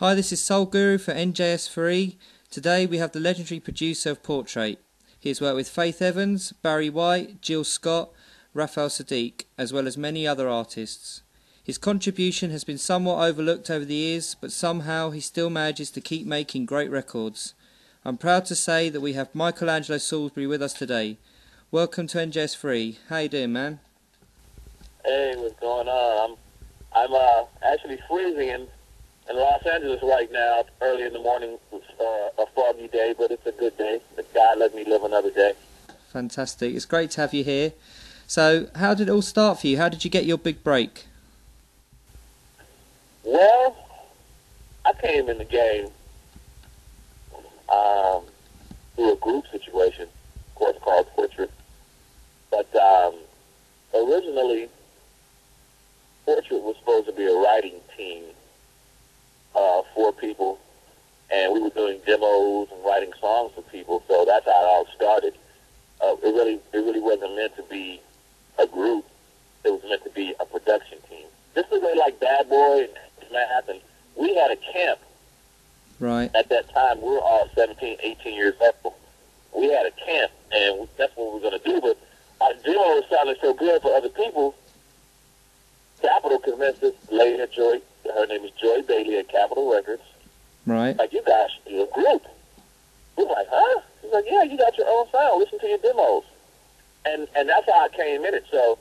Hi, this is Soul Guru for NJS4E. Today we have the legendary producer of Portait. He has worked with Faith Evans, Barry White, Jill Scott, Raphael Sadiq, as well as many other artists. His contribution has been somewhat overlooked over the years, but somehow he still manages to keep making great records. I'm proud to say that we have Angelo Saulsberry with us today. Welcome to NJS4E. How you doing, man? Hey, what's going on? I'm actually freezing in Los Angeles right now. Early in the morning, it's a foggy day, but it's a good day. God let me live another day. Fantastic. It's great to have you here. So, how did it all start for you? How did you get your big break? Well, I came in the game through a group situation, of course, called Portait. But originally, Portait was supposed to be a writing team for people, and we were doing demos and writing songs for people. So that's how it all started. It really wasn't meant to be a group. It was meant to be a production team. Just the way like Bad Boy and Math, and we had a camp. Right. At that time, we were all 17, 18 years old. We had a camp, and that's what we were going to do. But our demos sounded so good for other people. Capitol convinced us, lady at Joy, her name is Joy Bailey at Capitol Records. Right. Like, you guys should do a group. We're like, huh? She's like, yeah, you got your own sound. Listen to your demos. And that's how I came in it. So,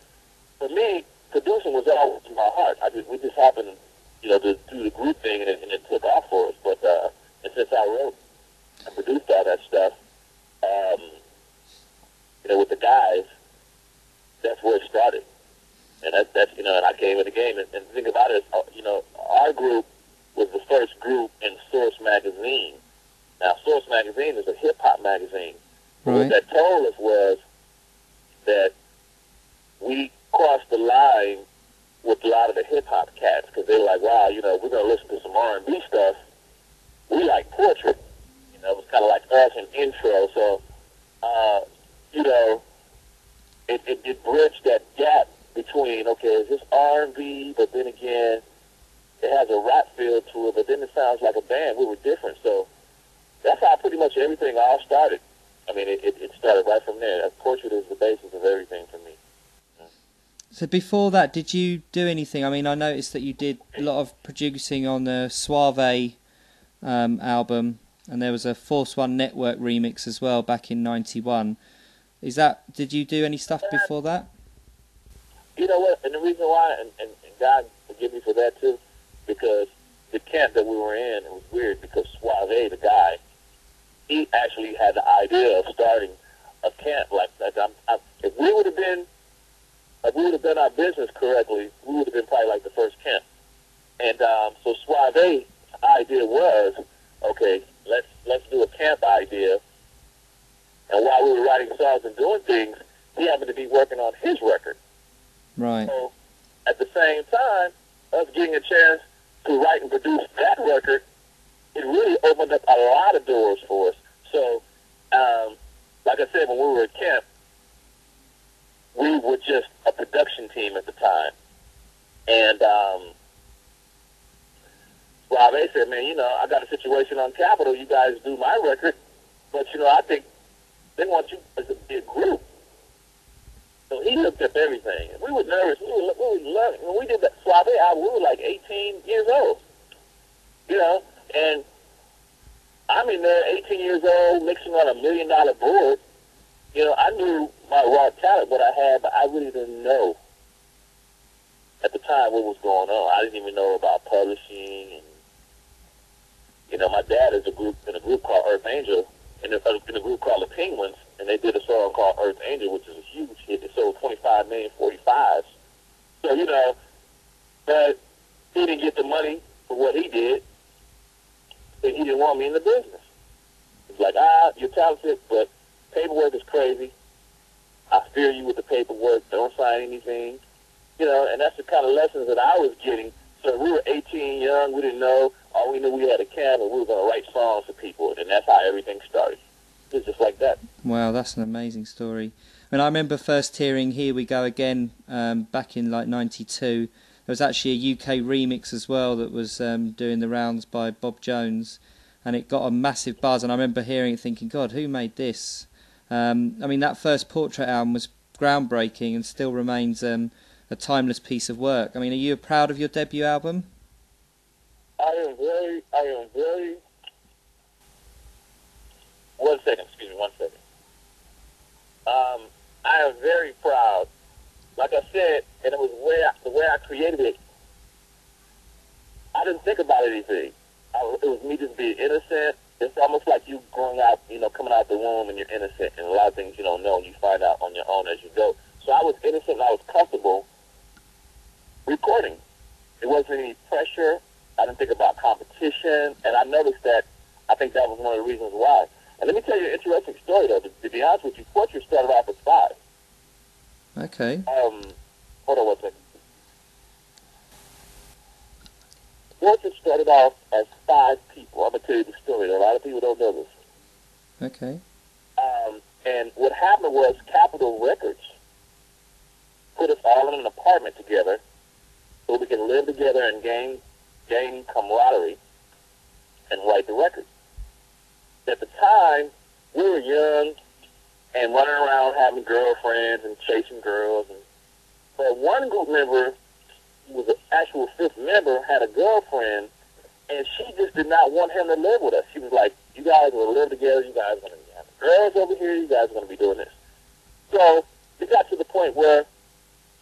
for me, producing was always in my heart. We just happened, to do the group thing, and it took off for us. But and since I wrote and produced all that stuff, with the guys, that's where it started. And that's and I came in the game. And the thing about it is, our group was the first group in Source magazine. Now, Source magazine is a hip-hop magazine. Right. What that told us was that we crossed the line with a lot of the hip-hop cats, because they were like, wow, we're going to listen to some R&B stuff. We like Portait. It was kind of like us in intro. So, it bridged that gap between, okay, is this R&B, but then again, it has a rap feel to it, but then it sounds like a band. We were different. So that's how pretty much everything all started. I mean, it started right from there. Portait is the basis of everything for me. So before that, did you do anything? I mean, I noticed that you did a lot of producing on the Suave album, and there was a Force One Network remix as well back in '91. Did you do any stuff before that? You know what? And the reason why, and God forgive me for that too, because the camp that we were in, it was weird because Suave, the guy, he actually had the idea of starting a camp like that. If we would have done our business correctly, we would have been probably like the first camp. And so Suave's idea was, okay, let's do a camp idea. And while we were writing songs and doing things, he happened to be working on his record. Right. So at the same time, us getting a chance to write and produce that record, it really opened up a lot of doors for us. So, like I said, when we were at camp, we were just a production team at the time. And Suave said, man, I got a situation on Capitol. You guys do my record, but, I think they want you guys to be a group. So he looked up everything. We were nervous. We were learning. When we did that Suave album, we were like 18 years old. And I'm in there, 18 years old, mixing on $1 million board. I knew my raw talent, what I had, but I really didn't know at the time what was going on. I didn't even know about publishing. And, my dad is in a group called Earth Angel, in a group called The Penguins, and they did a song called Earth Angel, which is a huge hit. It sold 25 million 45s. So, but he didn't get the money for what he did, and he didn't want me in the business. It's like, you're talented, but paperwork is crazy. I fear you with the paperwork. Don't sign anything. And that's the kind of lessons that I was getting. So we were 18, young. We didn't know. All we knew, we had a camp, and we were going to write songs for people. And that's how everything started. It was just like that. Wow, that's an amazing story. I remember first hearing Here We Go Again back in like '92. there was actually a UK remix as well that was doing the rounds by Bob Jones, and it got a massive buzz. And I remember hearing it, thinking, God, who made this? I mean, that first Portrait album was groundbreaking and still remains a timeless piece of work. I mean, are you proud of your debut album? I am very. One second. I am very proud. Like I said, and it was the way I created it. I didn't think about anything. It was me just being innocent. It's almost like you growing out, coming out the womb and you're innocent, and a lot of things you don't know and you find out on your own as you go. So I was innocent and I was comfortable recording. There wasn't any pressure. I didn't think about competition, and I noticed that. I think that was one of the reasons why. And let me tell you an interesting story, though. To be honest with you, Portrait started off as 5. Okay. Hold on one second. Portrait started off as 5 people. I'm going to tell you the story. A lot of people don't know this. Okay. And what happened was Capitol Records put us all in an apartment together so we can live together and gain camaraderie and write the record. At the time, we were young and running around having girlfriends and chasing girls. But one group member, who was an actual 5th member, had a girlfriend, and she just did not want him to live with us. She was like, you guys will live together, you guys are going to be having girls over here, you guys are going to be doing this. So it got to the point where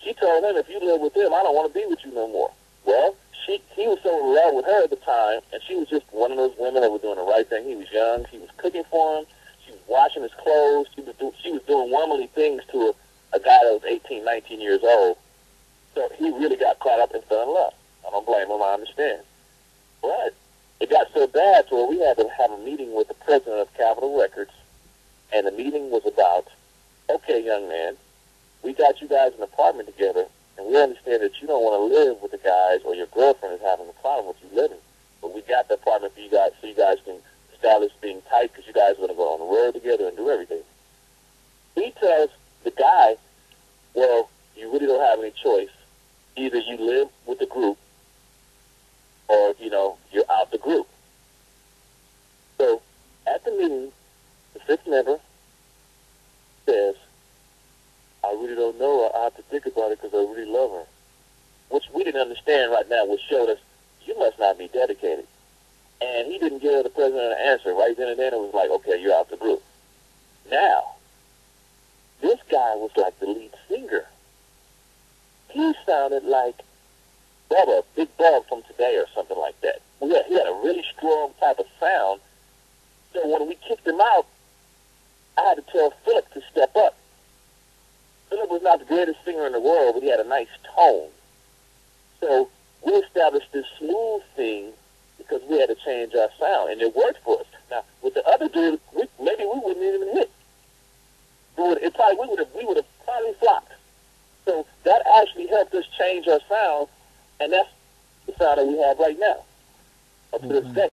she told him, if you live with them, I don't want to be with you no more. Well, he was so in love with her at the time, and she was just one of those women that were doing the right thing. He was young. She was cooking for him. She was washing his clothes. She was doing womanly things to a guy that was 18, 19 years old. So he really got caught up and fell in love. I don't blame him. I understand. But it got so bad to where we had to have a meeting with the president of Capitol Records, and the meeting was about, okay, young man, we got you guys in an apartment together, and we understand that you don't want to live with the guys, or your girlfriend is having a problem with you living. But we got the apartment for you guys so you guys can establish being tight, because you guys are going to go on the road together and do everything. He tells the guy, well, you really don't have any choice. Either you live with the group or, you're out the group. So at the meeting, the 5th member says, I really don't know. I have to think about it because I really love her. Which we didn't understand right now, which showed us you must not be dedicated. And he didn't give the president an answer. Right then and then it was like, okay, you're out the group. Now, this guy was like the lead singer. He sounded like Bubba, Big Bub from Today or something like that. He had a really strong type of sound. So when we kicked him out, I had to tell Philip to step up. Philip was not the greatest singer in the world, but he had a nice tone. So we established this smooth thing because we had to change our sound, and it worked for us. Now, with the other dude, maybe we wouldn't even hit. We would have probably flopped. So that actually helped us change our sound, and that's the sound that we have right now up to this day.